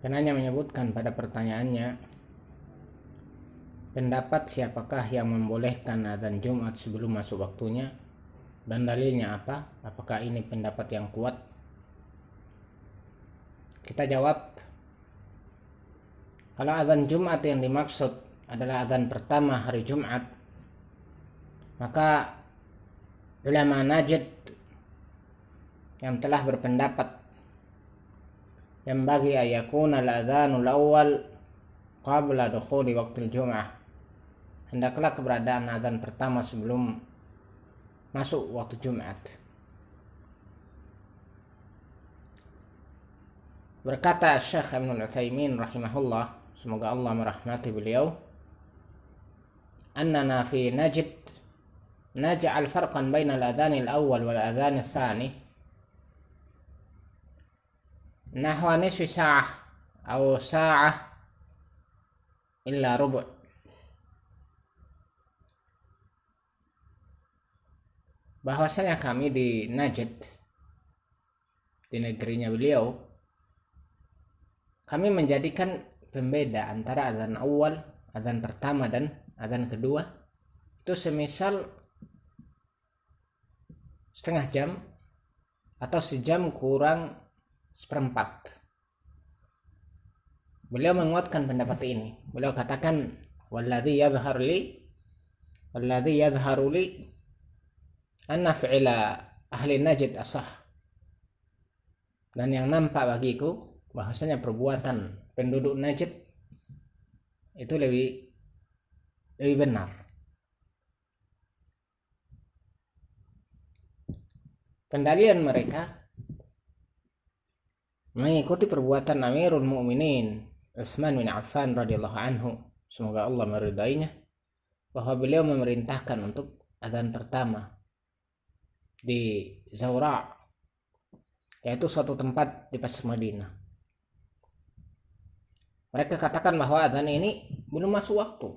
Penanya menyebutkan pada pertanyaannya, pendapat siapakah yang membolehkan azan Jumat sebelum masuk waktunya dan dalilnya apa? Apakah ini pendapat yang kuat? Kita jawab, kalau azan Jumat yang dimaksud adalah azan pertama hari Jumat, maka ulama Najd yang telah berpendapat yang bagi ayakuna al-adhanul awal qabla dukhuli waqtil Jum'ah, hendaklah keberadaan azan pertama sebelum masuk waktu Jumat. Berkata Syekh Ibnu Utsaimin rahimahullah, semoga Allah merahmati beliau, annana fi Najd naj'al farqan baina al-adhan al-awwal wal adhan ats-tsani nahwa nisfi sa'ah atau sa'ah illa rubu'. Bahwasanya kami di Najd, di negerinya beliau, kami menjadikan pembeda antara azan awal, azan pertama dan azan kedua itu semisal setengah jam atau sejam kurang seperempat. Beliau menguatkan pendapat ini. Beliau katakan, walladhi yadhharu li anna fi'la ahli Najd asah. Dan yang nampak bagiku bahwasanya perbuatan penduduk Najd itu lebih benar. Pendalian mereka mengikuti perbuatan Amirul Mukminin Utsman bin Affan radhiyallahu anhu, semoga Allah meridainya, bahwa beliau memerintahkan untuk azan pertama di Zawra, yaitu suatu tempat di pasar Madinah. Mereka katakan bahwa azan ini belum masuk waktu.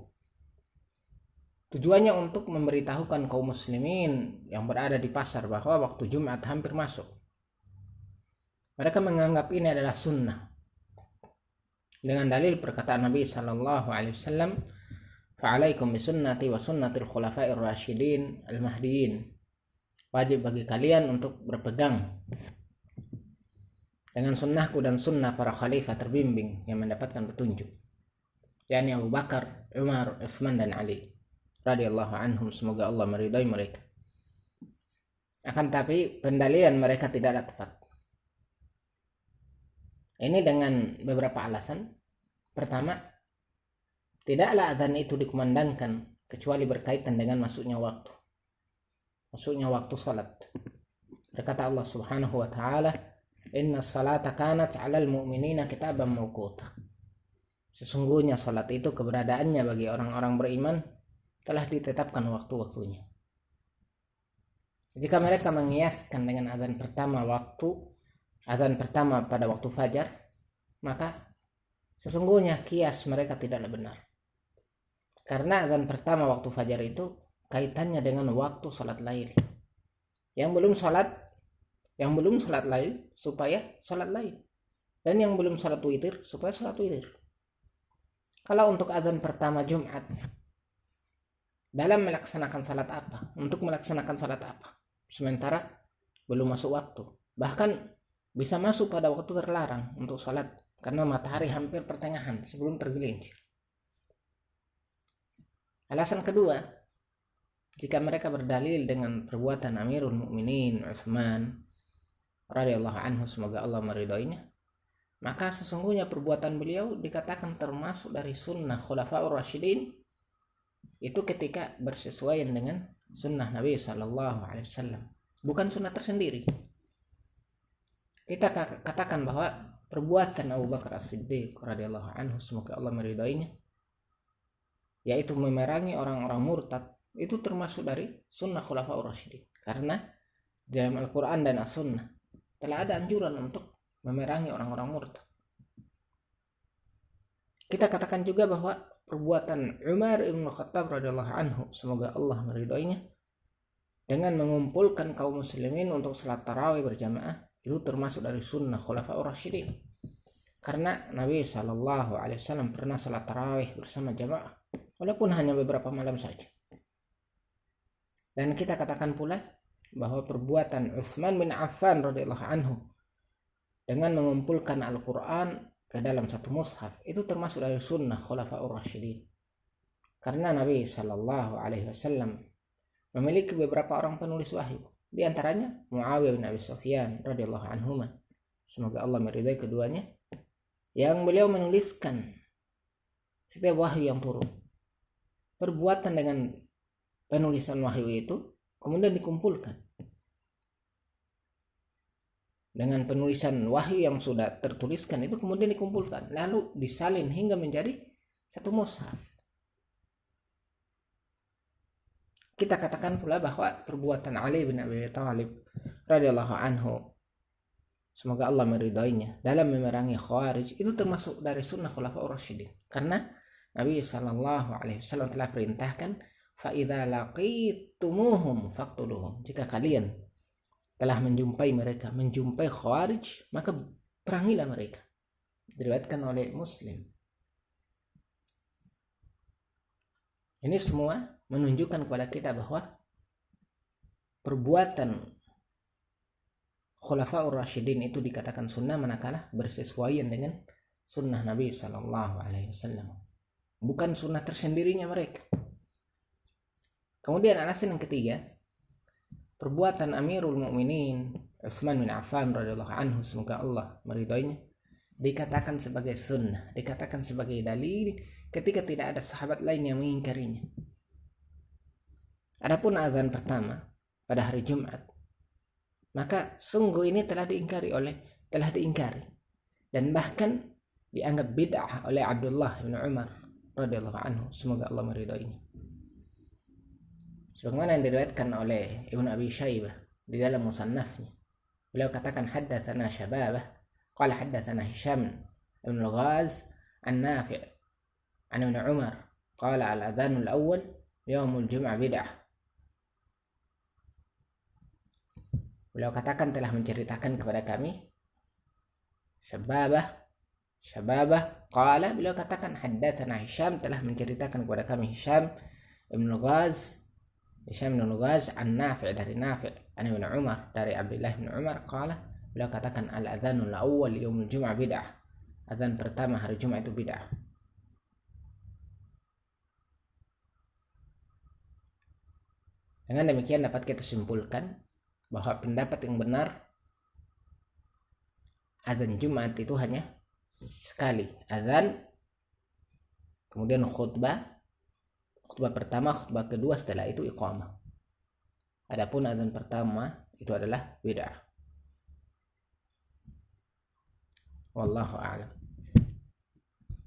Tujuannya untuk memberitahukan kaum muslimin yang berada di pasar bahwa waktu Jumat hampir masuk. Mereka menganggap ini adalah sunnah dengan dalil perkataan Nabi sallallahu alaihi wasallam, "Fa'alaikum bisunnati wa sunnatil khulafa'ir rasyidin al-mahdiyyin." Wajib bagi kalian untuk berpegang dengan sunnahku dan sunnah para khalifah terbimbing yang mendapatkan petunjuk, yakni Abu Bakar, Umar, Utsman dan Ali radhiyallahu anhum, semoga Allah meridai mereka. Akan tapi pendalilan mereka tidaklah tepat. Ini dengan beberapa alasan. Pertama, tidaklah azan itu dikumandangkan kecuali berkaitan dengan masuknya waktu salat. Berkata Allah Subhanahu wa taala, "Inna salata kanat 'alal mu'minina kitaban mawquta." Sesungguhnya salat itu keberadaannya bagi orang-orang beriman telah ditetapkan waktu-waktunya. Jika mereka mengiaskan dengan azan pertama pada waktu fajar, maka sesungguhnya kias mereka tidaklah benar. Karena azan pertama waktu fajar itu kaitannya dengan waktu salat lail. Yang belum salat lail supaya salat lail, dan yang belum salat witir supaya salat witir. Kalau untuk azan pertama Jumat, dalam melaksanakan salat apa? Untuk melaksanakan salat apa? Sementara belum masuk waktu. Bahkan bisa masuk pada waktu terlarang untuk salat karena matahari hampir pertengahan sebelum tergelincir. Alasan kedua, jika mereka berdalil dengan perbuatan Amirul Mukminin Utsman radhiyallahu anhu, semoga Allah meridainya, maka sesungguhnya perbuatan beliau dikatakan termasuk dari sunnah Khulafaur Rasyidin itu ketika bersesuaian dengan sunnah Nabi sallallahu alaihi wasallam, bukan sunnah tersendiri. Kita katakan bahwa perbuatan Abu Bakar As-Siddiq radhiyallahu anhu, semoga Allah meridainya, yaitu memerangi orang-orang murtad, itu termasuk dari sunnah Khulafaur Rasyidin. Karena dalam Al-Quran dan As-Sunnah telah ada anjuran untuk memerangi orang-orang murtad. Kita katakan juga bahwa perbuatan Umar ibn Khattab radhiyallahu anhu, semoga Allah meridainya, dengan mengumpulkan kaum muslimin untuk salat tarawih berjamaah, itu termasuk dari sunnah Khulafaur Rasyidin. Karena Nabi Shallallahu Alaihi Wasallam pernah salat tarawih bersama jamaah, walaupun hanya beberapa malam saja. Dan kita katakan pula bahwa perbuatan Utsman bin Affan radhiyallahu anhu dengan mengumpulkan Al-Quran ke dalam satu mushaf itu termasuk dari sunnah Khulafaur Rasyidin. Karena Nabi Shallallahu Alaihi Wasallam memiliki beberapa orang penulis wahyu, di antaranya Muawiyah bin Abi Sufyan radhiyallahu anhuma, semoga Allah meridai keduanya, yang beliau menuliskan setiap wahyu yang turun. Perbuatan dengan penulisan wahyu itu kemudian dikumpulkan dengan penulisan wahyu yang sudah tertuliskan, itu kemudian dikumpulkan lalu disalin hingga menjadi satu mushaf. Kita katakan pula bahwa perbuatan Ali bin Abi Thalib radhiyallahu anhu, semoga Allah meridainya, dalam memerangi Khawarij itu termasuk dari sunnah Khulafaur Rasyidin. Karena Nabi Shallallahu Alaihi Wasallam telah perintahkan, fa idza laqitumuhum faqtuluhum, jika kalian telah menjumpai mereka, menjumpai Khawarij, maka perangilah mereka. Diriwayatkan oleh Muslim. Ini semua menunjukkan kepada kita bahwa perbuatan Khulafaur Rasyidin itu dikatakan sunnah manakala bersesuaian dengan sunnah Nabi Sallallahu Alaihi Wasallam, bukan sunnah tersendirinya mereka. Kemudian alasan yang ketiga, perbuatan Amirul Mukminin Utsman bin Affan radhiyallahu anhu, semoga Allah meridainya, dikatakan sebagai sunnah, dikatakan sebagai dalil ketika tidak ada sahabat lain yang mengingkarinya. Adapun azan pertama pada hari Jumat, maka sungguh ini telah diingkari dan bahkan dianggap bid'ah oleh Abdullah bin Umar radhiyallahu anhu, semoga Allah meridainya. Sebagaimana yang diriwayatkan oleh Ibnu Abi Syaibah di dalam musannafnya, beliau katakan haddatsana Syababah qala haddatsana Hisham ibn al-Ghaz an Nafi' an Ibnu Umar qala al-adhan al-awwal yaumul jum'ah bid'ah. Beliau katakan telah menceritakan kepada kami Syababah qala, beliau katakan haddatsana Hisham, telah menceritakan kepada kami Hisham ibn al-Ghaz an Nafi' dari Nafi' an Ibnu Umar dari Abdullah bin Umar qala, beliau katakan al-adhanul awwal yaumul jum'ah bid'ah, azan pertama hari Jumat itu bid'ah. Dengan demikian dapat kita simpulkan bahwa pendapat yang benar, azan Jumat itu hanya sekali, azan kemudian khutbah pertama, khutbah kedua, setelah itu iqamah. Adapun azan pertama itu adalah bid'ah. Wallahu a'lam.